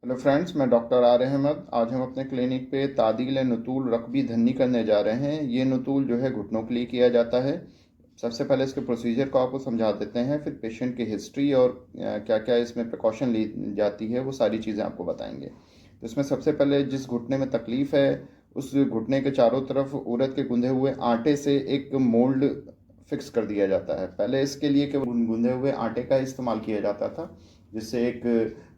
Hello friends, मैं doctor R Ahmad. आज हम अपने क्लिनिक पे तादील नतूल रकबी धन्नी करने जा रहे हैं। ये नतूल जो है घुटनों के लिए किया जाता है। सबसे पहले इसके प्रोसीजर को आपको समझा देते हैं, फिर पेशेंट की हिस्ट्री और क्या क्या इसमें प्रिकॉशन ली जाती है वो सारी चीज़ें आपको बताएंगे। तो इसमें सबसे पहले जिस घुटने में तकलीफ़ है उस घुटने के चारों तरफ उड़द के गूंधे हुए आटे से एक मोल्ड फिक्स कर दिया जाता है। पहले इसके लिए केवल गूंधे हुए आटे का इस्तेमाल किया जाता था, जिससे एक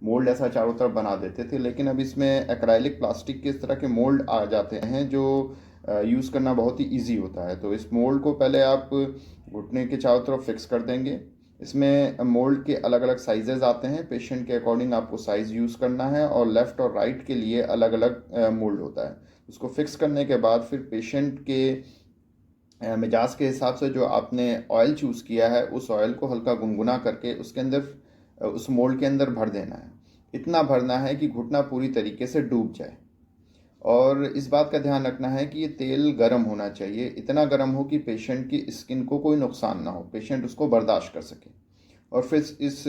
मोल्ड ऐसा चारों तरफ बना देते थे। लेकिन अब इसमें एक्राइलिक प्लास्टिक के इस तरह के मोल्ड आ जाते हैं जो यूज़ करना बहुत ही इजी होता है। तो इस मोल्ड को पहले आप घुटने के चारों तरफ फिक्स कर देंगे। इसमें मोल्ड के अलग अलग साइजेस आते हैं, पेशेंट के अकॉर्डिंग आपको साइज़ यूज़ करना है, और लेफ़्ट और राइट के लिए अलग अलग मोल्ड होता है। उसको फिक्स करने के बाद फिर पेशेंट के मिजाज के हिसाब से जो आपने ऑयल चूज़ किया है उस ऑयल को हल्का गुनगुना करके उसके अंदर उस मोल्ड के अंदर भर देना है। इतना भरना है कि घुटना पूरी तरीके से डूब जाए। और इस बात का ध्यान रखना है कि ये तेल गर्म होना चाहिए, इतना गर्म हो कि पेशेंट की स्किन को कोई नुकसान ना हो, पेशेंट उसको बर्दाश्त कर सके। और फिर इस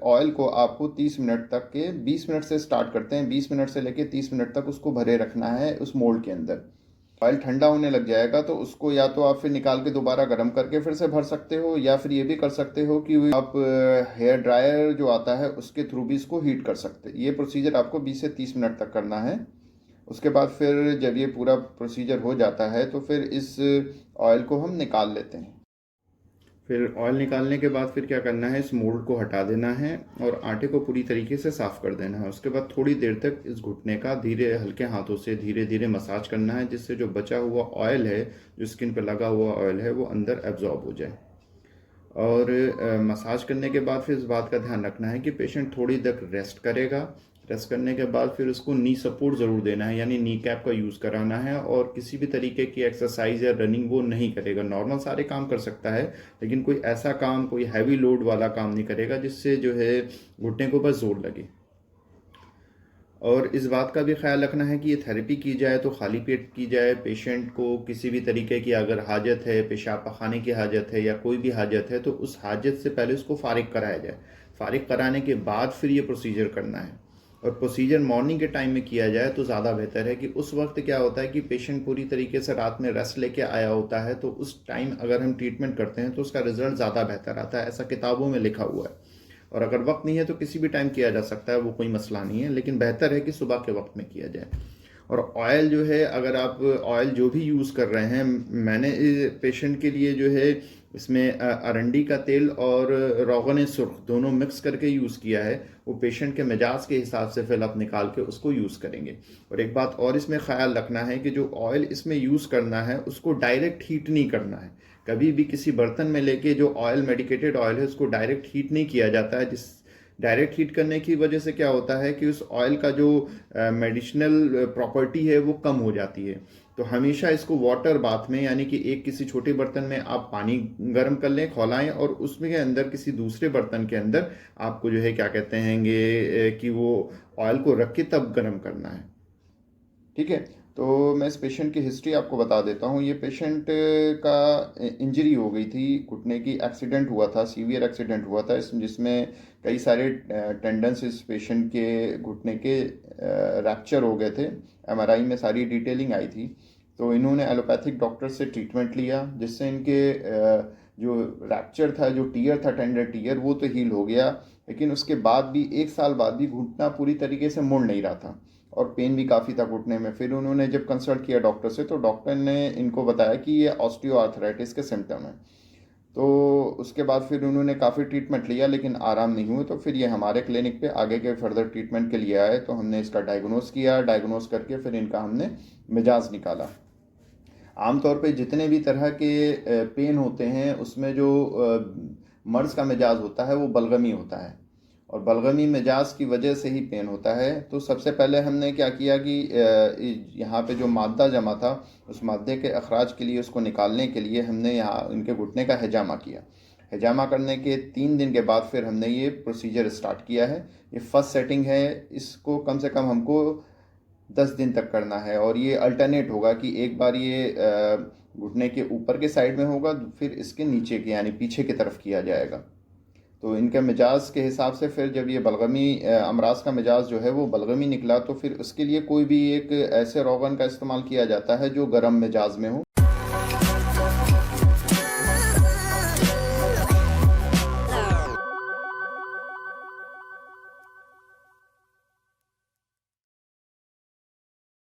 ऑयल को आपको 30 मिनट तक के 20 मिनट से स्टार्ट करते हैं, 20 मिनट से लेकर 30 मिनट तक उसको भरे रखना है उस मोल्ड के अंदर। ऑयल ठंडा होने लग जाएगा तो उसको या तो आप फिर निकाल के दोबारा गर्म करके फिर से भर सकते हो, या फिर ये भी कर सकते हो कि आप हेयर ड्रायर जो आता है उसके थ्रू भी इसको हीट कर सकते हैं। ये प्रोसीजर आपको 20 से 30 मिनट तक करना है। उसके बाद फिर जब ये पूरा प्रोसीजर हो जाता है तो फिर इस ऑयल को हम निकाल लेते हैं। फिर ऑयल निकालने के बाद फिर क्या करना है, इस मोल्ड को हटा देना है और आटे को पूरी तरीके से साफ़ कर देना है। उसके बाद थोड़ी देर तक इस घुटने का धीरे हल्के हाथों से धीरे धीरे मसाज करना है, जिससे जो बचा हुआ ऑयल है, जो स्किन पर लगा हुआ ऑयल है, वो अंदर एब्जॉर्ब हो जाए। और मसाज करने के बाद फिर इस बात का ध्यान रखना है कि पेशेंट थोड़ी देर रेस्ट करेगा। रेस्ट करने के बाद फिर उसको नी सपोर्ट ज़रूर देना है, यानी नी कैप का यूज़ कराना है। और किसी भी तरीके की एक्सरसाइज या रनिंग वो नहीं करेगा, नॉर्मल सारे काम कर सकता है, लेकिन कोई ऐसा काम, कोई हैवी लोड वाला काम नहीं करेगा जिससे जो है घुटने को बस जोर लगे। और इस बात का भी ख्याल रखना है कि ये थेरेपी की जाए तो खाली पेट की जाए। पेशेंट को किसी भी तरीके की अगर हाजत है, पेशाब पखाने की हाजत है या कोई भी हाजत है, तो उस हाजत से पहले उसको फारिग कराया जाए। फारिग कराने के बाद फिर ये प्रोसीजर करना है। और प्रोसीजर मॉर्निंग के टाइम में किया जाए तो ज़्यादा बेहतर है, कि उस वक्त क्या होता है कि पेशेंट पूरी तरीके से रात में रेस्ट लेके आया होता है, तो उस टाइम अगर हम ट्रीटमेंट करते हैं तो उसका रिजल्ट ज़्यादा बेहतर आता है। ऐसा किताबों में लिखा हुआ है। और अगर वक्त नहीं है तो किसी भी टाइम किया जा सकता है, वो कोई मसला नहीं है, लेकिन बेहतर है कि सुबह के वक्त में किया जाए। और ऑयल जो है, अगर आप ऑयल जो भी यूज़ कर रहे हैं, मैंने पेशेंट के लिए जो है इसमें अरंडी का तेल और रोगन सुर्ख दोनों मिक्स करके यूज़ किया है। वो पेशेंट के मिजाज के हिसाब से फिर आप निकाल के उसको यूज़ करेंगे। और एक बात और इसमें ख्याल रखना है कि जो ऑयल इसमें यूज़ करना है उसको डायरेक्ट हीट नहीं करना है। कभी भी किसी बर्तन में लेके जो ऑयल, मेडिकेटेड ऑयल है, उसको डायरेक्ट हीट नहीं किया जाता है। जिस डायरेक्ट हीट करने की वजह से क्या होता है कि उस ऑयल का जो मेडिसिनल प्रॉपर्टी है वो कम हो जाती है। तो हमेशा इसको वाटर बाथ में, यानी कि एक किसी छोटे बर्तन में आप पानी गर्म कर लें, खौलाएं, और उसमें के अंदर किसी दूसरे बर्तन के अंदर आपको जो है क्या कहते हैं कि वो ऑयल को रख के तब गर्म करना है। ठीक है। तो मैं इस पेशेंट की हिस्ट्री आपको बता देता हूँ। ये पेशेंट का इंजरी हो गई थी, घुटने की, एक्सीडेंट हुआ था, सीवियर एक्सीडेंट हुआ था जिसमें कई सारे टेंडन्स इस पेशेंट के घुटने के रैप्चर हो गए थे। एमआरआई में सारी डिटेलिंग आई थी। तो इन्होंने एलोपैथिक डॉक्टर से ट्रीटमेंट लिया, जिससे इनके जो रैप्चर था, जो टीयर था, टेंडर टीयर, वो तो हील हो गया। लेकिन उसके बाद भी 1 साल बाद भी घुटना पूरी तरीके से मुड़ नहीं रहा था, और पेन भी काफ़ी था घुटने में। फिर उन्होंने जब कंसल्ट किया डॉक्टर से, तो डॉक्टर ने इनको बताया कि ये ऑस्टियोआर्थराइटिस के सिम्टम है। तो उसके बाद फिर उन्होंने काफ़ी ट्रीटमेंट लिया, लेकिन आराम नहीं हुए। तो फिर ये हमारे क्लिनिक पे आगे के फर्दर ट्रीटमेंट के लिए आए। तो हमने इसका डायग्नोस किया, डायग्नोस करके फिर इनका हमने मिजाज निकाला। आमतौर पे जितने भी तरह के पेन होते हैं उसमें जो मर्ज़ का मिजाज होता है वो बलगमी होता है, और बलगमी मिजाज की वजह से ही पेन होता है। तो सबसे पहले हमने क्या किया कि यहाँ पे जो मादा जमा था, उस मादे के अखराज के लिए, उसको निकालने के लिए हमने यहाँ इनके घुटने का हिजामा किया। हिजामा करने के 3 दिन के बाद फिर हमने ये प्रोसीजर स्टार्ट किया है। ये फर्स्ट सेटिंग है, इसको कम से कम हमको 10 दिन तक करना है। और ये अल्टरनेट होगा कि एक बार ये घुटने के ऊपर के साइड में होगा, फिर इसके नीचे के यानी पीछे की तरफ किया जाएगा। तो इनके मिजाज के हिसाब से फिर जब ये बलगमी अमराज का मिजाज जो है वो बलगमी निकला, तो फिर उसके लिए कोई भी एक ऐसे रोगन का इस्तेमाल किया जाता है जो गर्म मिजाज में हो।